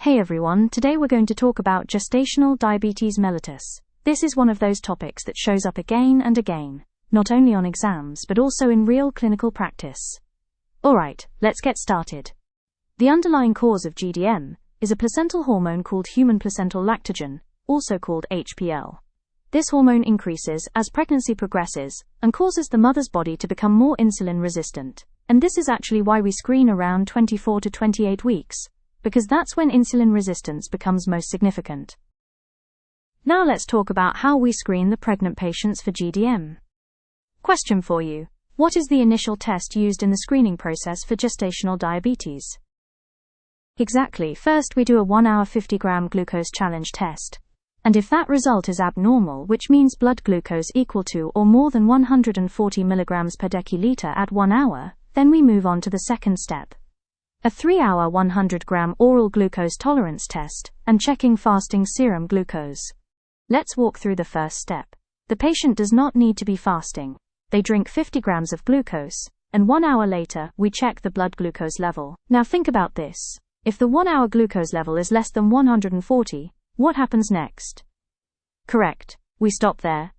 Hey everyone, today we're going to talk about gestational diabetes mellitus. This is one of those topics that shows up again and again, not only on exams but also in real clinical practice. Alright, let's get started. The underlying cause of GDM is a placental hormone called human placental lactogen, also called HPL. This hormone increases as pregnancy progresses and causes the mother's body to become more insulin resistant. And this is actually why we screen around 24 to 28 weeks. Because that's when insulin resistance becomes most significant. Now let's talk about how we screen the pregnant patients for GDM. Question for you. What is the initial test used in the screening process for gestational diabetes? Exactly, first we do a 1-hour 50-gram glucose challenge test. And if that result is abnormal, which means blood glucose equal to or more than 140 milligrams per deciliter at 1 hour, then we move on to the second step. A 3-hour 100-gram oral glucose tolerance test, and checking fasting serum glucose. Let's walk through the first step. The patient does not need to be fasting. They drink 50 grams of glucose, and 1 hour later, we check the blood glucose level. Now think about this. If the 1-hour glucose level is less than 140, what happens next? Correct, we stop there.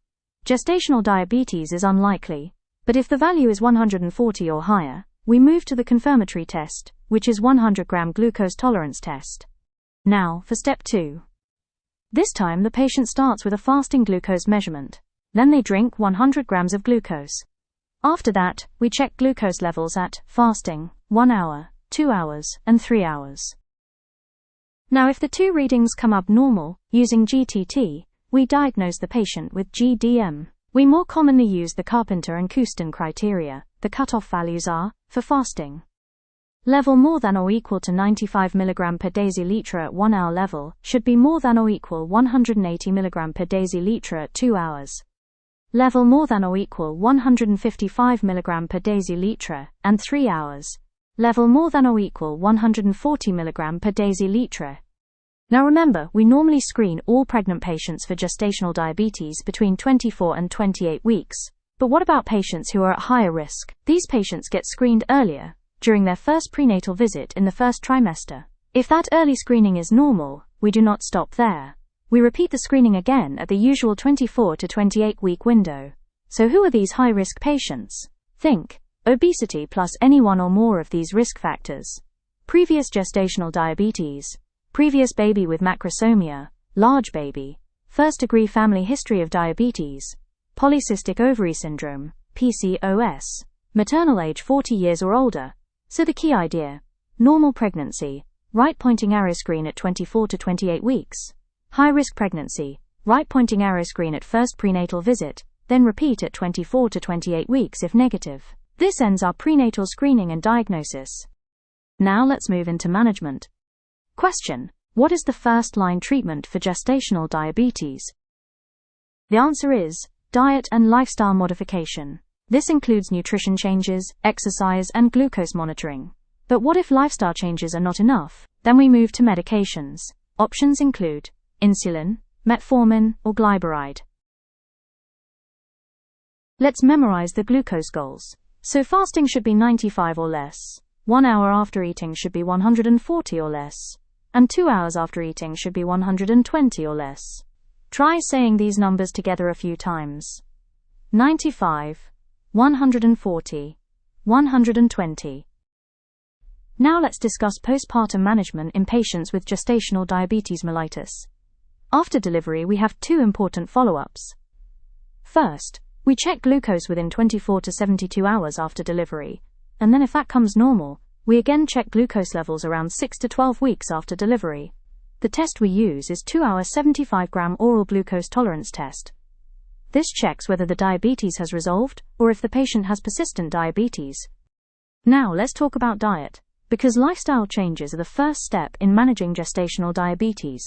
Gestational diabetes is unlikely, but if the value is 140 or higher, we move to the confirmatory test, which is 100-gram glucose tolerance test. Now, for step 2. This time the patient starts with a fasting glucose measurement. Then they drink 100 grams of glucose. After that, we check glucose levels at fasting, 1 hour, 2 hours, and 3 hours. Now if the two readings come up normal, using GTT, we diagnose the patient with GDM. We more commonly use the Carpenter and Coustan criteria. The cutoff values are, for fasting, level more than or equal to 95 mg per deciliter at 1 hour level should be more than or equal 180 mg per deciliter at 2 hours. Level more than or equal 155 mg per deciliter and 3 hours. Level more than or equal 140 mg per deciliter. Now remember, we normally screen all pregnant patients for gestational diabetes between 24 and 28 weeks. But what about patients who are at higher risk? These patients get screened earlier, during their first prenatal visit in the first trimester. If that early screening is normal, we do not stop there. We repeat the screening again at the usual 24 to 28 week window. So who are these high-risk patients? Think, obesity plus any one or more of these risk factors. Previous gestational diabetes, previous baby with macrosomia, large baby, first-degree family history of diabetes, polycystic ovary syndrome, PCOS, maternal age 40 years or older. So the key idea: normal pregnancy, right pointing arrow screen at 24 to 28 weeks. High risk pregnancy, right pointing arrow screen at first prenatal visit, then repeat at 24 to 28 weeks if negative. This ends our prenatal screening and diagnosis. Now let's move into management. Question: what is the first-line treatment for gestational diabetes? The answer is diet and lifestyle modification. This includes nutrition changes, exercise, and glucose monitoring. But what if lifestyle changes are not enough? Then we move to medications. Options include insulin, metformin, or glyburide. Let's memorize the glucose goals. So fasting should be 95 or less. 1 hour after eating should be 140 or less. And 2 hours after eating should be 120 or less. Try saying these numbers together a few times. 95, 140, 120. Now let's discuss postpartum management in patients with gestational diabetes mellitus. After delivery, we have 2 important follow-ups. First, we check glucose within 24 to 72 hours after delivery, and then if that comes normal, we again check glucose levels around 6 to 12 weeks after delivery. The test we use is 2-hour 75-gram oral glucose tolerance test. This checks whether the diabetes has resolved or if the patient has persistent diabetes. Now let's talk about diet, because lifestyle changes are the first step in managing gestational diabetes.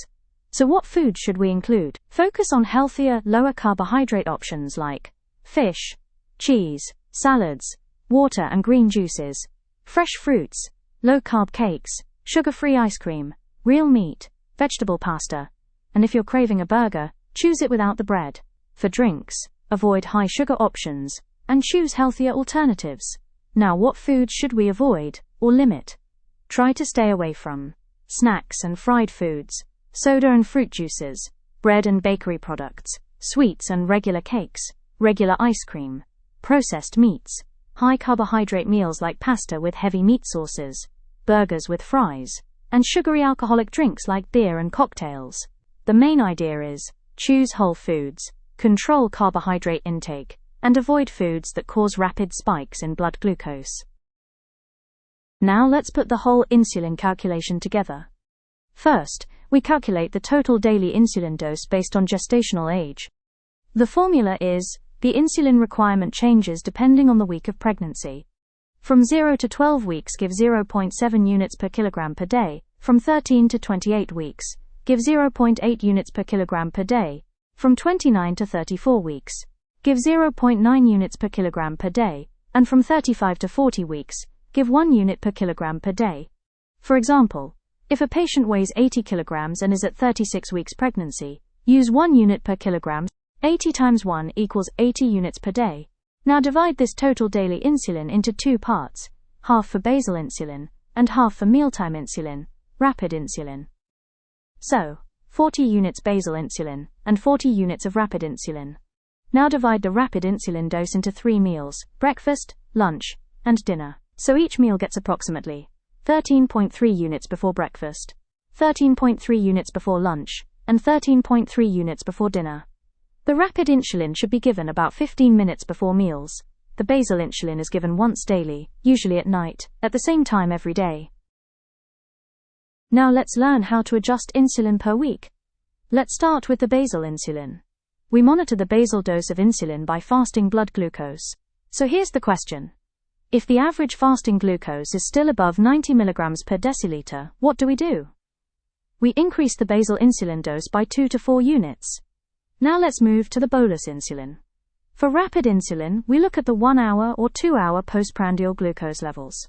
So what foods should we include? Focus on healthier, lower carbohydrate options like fish, cheese, salads, water and green juices, fresh fruits, low-carb cakes, sugar-free ice cream, real meat, vegetable pasta, and if you're craving a burger, choose it without the bread. For drinks, avoid high-sugar options, and choose healthier alternatives. Now what foods should we avoid, or limit? Try to stay away from snacks and fried foods, soda and fruit juices, bread and bakery products, sweets and regular cakes, regular ice cream, processed meats, high-carbohydrate meals like pasta with heavy meat sauces, burgers with fries, and sugary alcoholic drinks like beer and cocktails. The main idea is, choose whole foods, control carbohydrate intake, and avoid foods that cause rapid spikes in blood glucose. Now let's put the whole insulin calculation together. First, we calculate the total daily insulin dose based on gestational age. The formula is, the insulin requirement changes depending on the week of pregnancy. From 0 to 12 weeks give 0.7 units per kilogram per day, from 13 to 28 weeks, give 0.8 units per kilogram per day, from 29 to 34 weeks, give 0.9 units per kilogram per day, and from 35 to 40 weeks, give 1 unit per kilogram per day. For example, if a patient weighs 80 kilograms and is at 36 weeks pregnancy, use 1 unit per kilogram. 80 times 1 equals 80 units per day. Now divide this total daily insulin into two parts, half for basal insulin, and half for mealtime insulin, rapid insulin. So, 40 units basal insulin, and 40 units of rapid insulin. Now divide the rapid insulin dose into 3 meals, breakfast, lunch, and dinner. So each meal gets approximately 13.3 units before breakfast, 13.3 units before lunch, and 13.3 units before dinner. The rapid insulin should be given about 15 minutes before meals. The basal insulin is given once daily, usually at night, at the same time every day. Now let's learn how to adjust insulin per week. Let's start with the basal insulin. We monitor the basal dose of insulin by fasting blood glucose. So here's the question. If the average fasting glucose is still above 90 mg per deciliter, what do? We increase the basal insulin dose by 2 to 4 units. Now let's move to the bolus insulin. For rapid insulin, we look at the 1-hour or 2-hour postprandial glucose levels.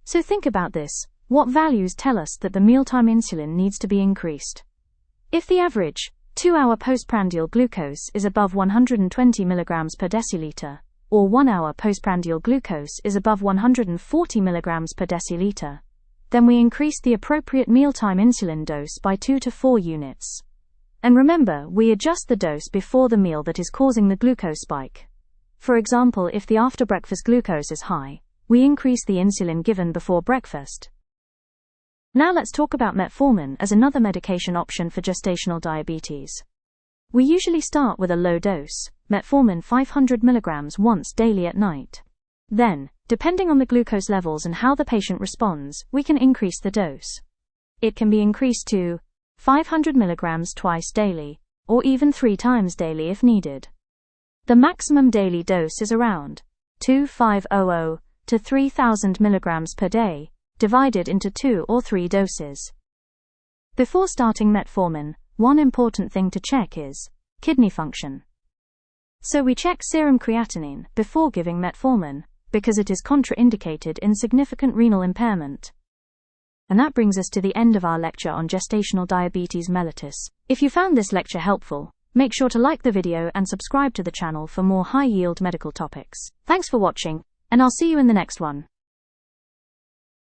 So think about this. What values tell us that the mealtime insulin needs to be increased? If the average 2-hour postprandial glucose is above 120 mg per deciliter, or 1-hour postprandial glucose is above 140 mg per deciliter, then we increase the appropriate mealtime insulin dose by 2 to 4 units. And remember, we adjust the dose before the meal that is causing the glucose spike. For example, if the after-breakfast glucose is high, we increase the insulin given before breakfast. Now let's talk about metformin as another medication option for gestational diabetes. We usually start with a low dose, metformin 500 mg once daily at night. Then, depending on the glucose levels and how the patient responds, we can increase the dose. It can be increased to 500 mg twice daily, or even 3 times daily if needed. The maximum daily dose is around 2500 to 3000 mg per day, divided into 2 or 3 doses. Before starting metformin, one important thing to check is kidney function. So we check serum creatinine before giving metformin, because it is contraindicated in significant renal impairment. And that brings us to the end of our lecture on gestational diabetes mellitus. If you found this lecture helpful, make sure to like the video and subscribe to the channel for more high-yield medical topics. Thanks for watching, and I'll see you in the next one.